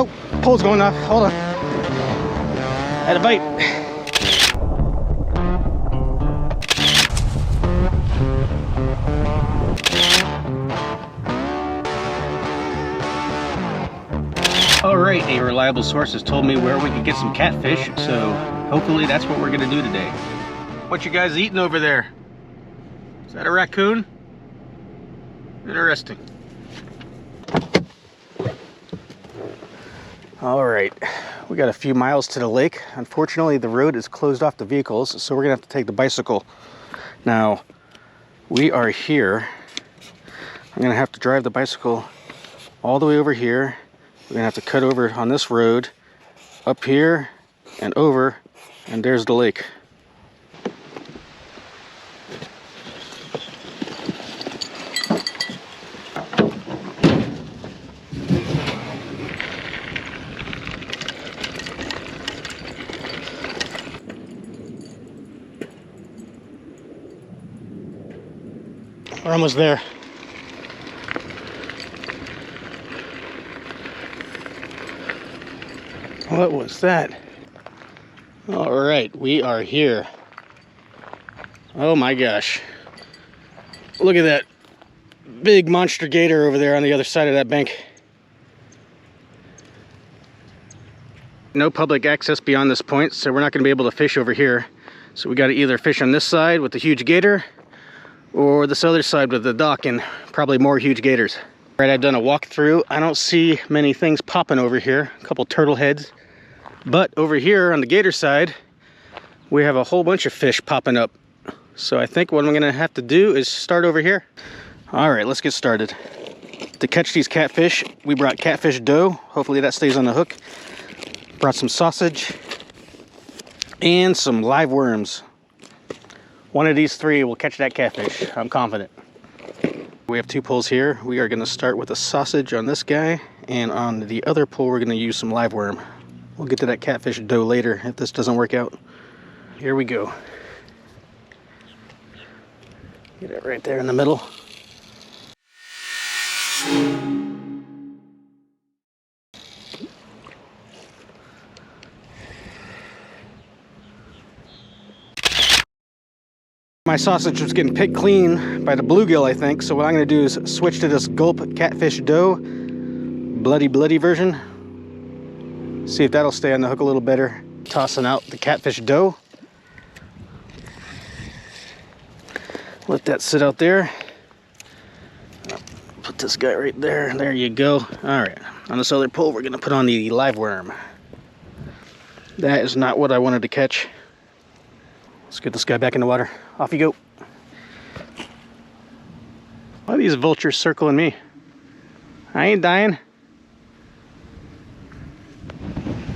Oh, pole's going off. Hold on. Had a bite. Alright, a reliable source has told me where we can get some catfish, so hopefully that's what we're gonna do today. What you guys eating over there? Is that a raccoon? Interesting. Alright, we got a few miles to the lake. Unfortunately, the road is closed off to vehicles, so we're gonna have to take the bicycle. Now, we are here. I'm gonna have to drive the bicycle all the way over here. We're gonna have to cut over on this road, up here and over, and there's the lake. We're almost there. What was that? All right, we are here. Oh my gosh. Look at that big monster gator over there on the other side of that bank. No public access beyond this point, so we're not going to be able to fish over here. So we got to either fish on this side with the huge gator or this other side with the dock and probably more huge gators. All right, I've done a walkthrough. I don't see many things popping over here. A couple turtle heads. But over here on the gator side, we have a whole bunch of fish popping up. So I think what I'm gonna have to do is start over here. All right, let's get started. To catch these catfish, we brought catfish dough. Hopefully that stays on the hook. Brought some sausage and some live worms. One of these three will catch that catfish, I'm confident. We have two poles here. We are gonna start with a sausage on this guy, and on the other pole, we're gonna use some live worm. We'll get to that catfish dough later if this doesn't work out. Here we go. Get it right there in the middle. My sausage was getting picked clean by the bluegill, I think, so what I'm gonna do is switch to this gulp catfish dough, bloody version. See if that'll stay on the hook a little better. Tossing out the catfish dough. Let that sit out there. Put this guy right there. There you go. All right. On this other pole, we're going to put on the live worm. That is not what I wanted to catch. Let's get this guy back in the water. Off you go. Why are these vultures circling me? I ain't dying.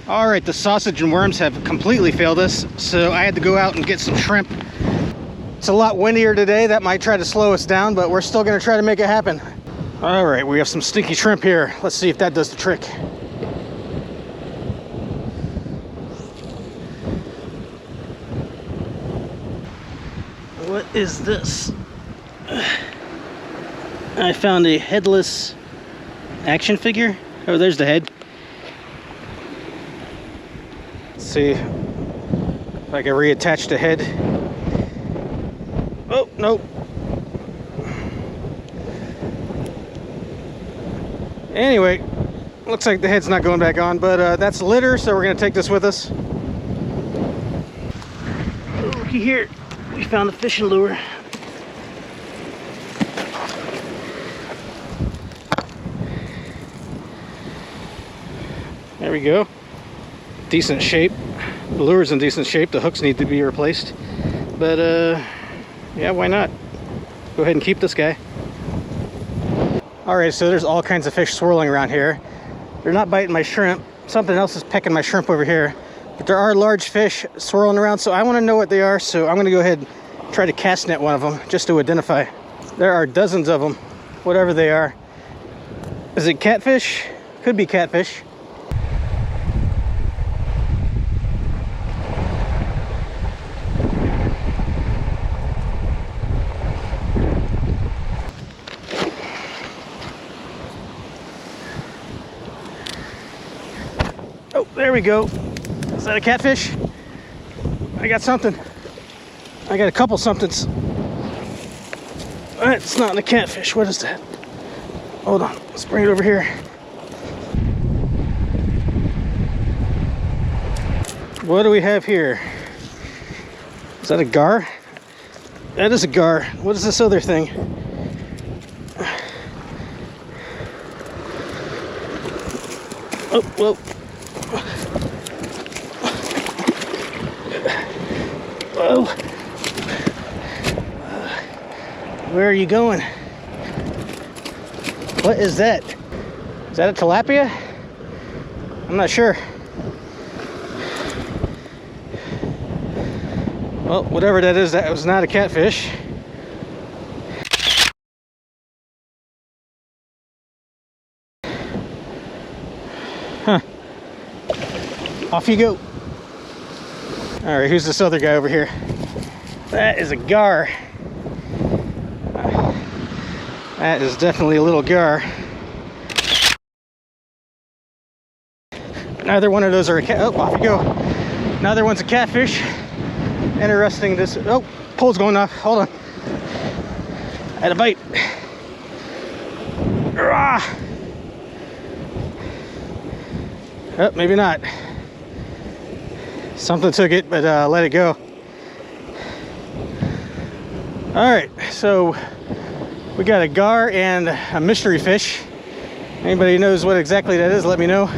All right, the sausage and worms have completely failed us, so I had to go out and get some shrimp. It's a lot windier today. That might try to slow us down, but we're still gonna try to make it happen. All right, we have some stinky shrimp here. Let's see if that does the trick. What is this? I found a headless action figure. Oh, there's the head. See if I can reattach the head. Oh, nope. Anyway, looks like the head's not going back on, but that's litter, so we're gonna take this with us. Looky here, we found a fishing lure. There we go. Decent shape. The lure's in decent shape. The hooks need to be replaced. But yeah, why not? Go ahead and keep this guy. All right, so there's all kinds of fish swirling around here. They're not biting my shrimp. Something else is pecking my shrimp over here. But there are large fish swirling around, so I want to know what they are. So I'm going to go ahead and try to cast net one of them just to identify. There are dozens of them, whatever they are. Is it catfish? Could be catfish. Oh, there we go. Is that a catfish? I got something. I got a couple somethings. It's not a catfish. What is that? Hold on. Let's bring it over here. What do we have here? Is that a gar? That is a gar. What is this other thing? Oh, whoa. Whoa. Where are you going? What is that? Is that a tilapia? I'm not sure. Well, whatever that is, that was not a catfish. Huh. Off you go. All right, who's this other guy over here? That is a gar. That is definitely a little gar. Neither one of those are a cat. Oh, off you go. Neither one's a catfish. Interesting. This. Oh, pole's going off. Hold on. I had a bite. Ah. Oh, maybe not. Something took it, but let it go. All right, so we got a gar and a mystery fish. Anybody knows what exactly that is, let me know.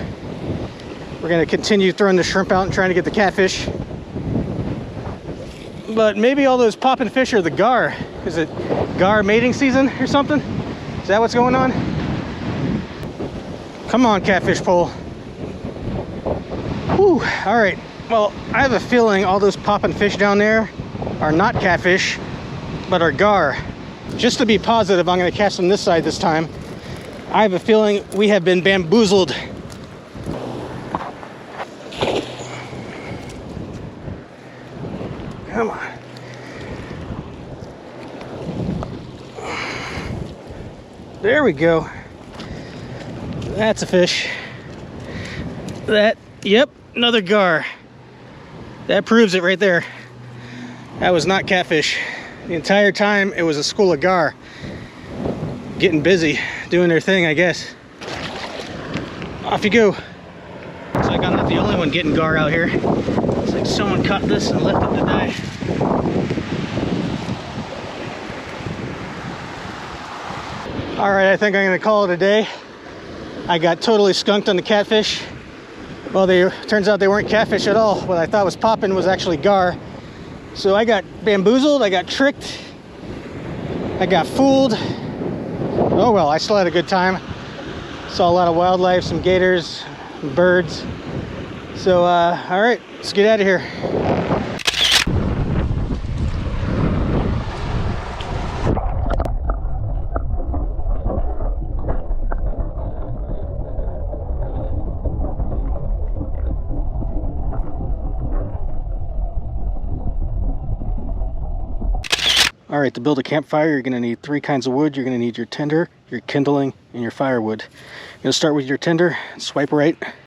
We're gonna continue throwing the shrimp out and trying to get the catfish. But maybe all those popping fish are the gar. Is it gar mating season or something? Is that what's going on? Come on, catfish pole. Whew, all right. Well, I have a feeling all those popping fish down there are not catfish, but are gar. Just to be positive, I'm gonna cast them this side this time. I have a feeling we have been bamboozled. Come on. There we go. That's a fish. That, yep, another gar. That proves it right there. That was not catfish. The entire time it was a school of gar. Getting busy, doing their thing, I guess. Off you go. Looks like I'm not the only one getting gar out here. Looks like someone caught this and left it to die. All right, I think I'm gonna call it a day. I got totally skunked on the catfish. Well, turns out they weren't catfish at all. What I thought was popping was actually gar. So I got bamboozled, I got tricked, I got fooled. Oh well, I still had a good time. Saw a lot of wildlife, some gators, birds. So, all right, let's get out of here. All right, to build a campfire, you're gonna need 3 kinds of wood. You're gonna need your tinder, your kindling, and your firewood. You're gonna start with your tinder, swipe right,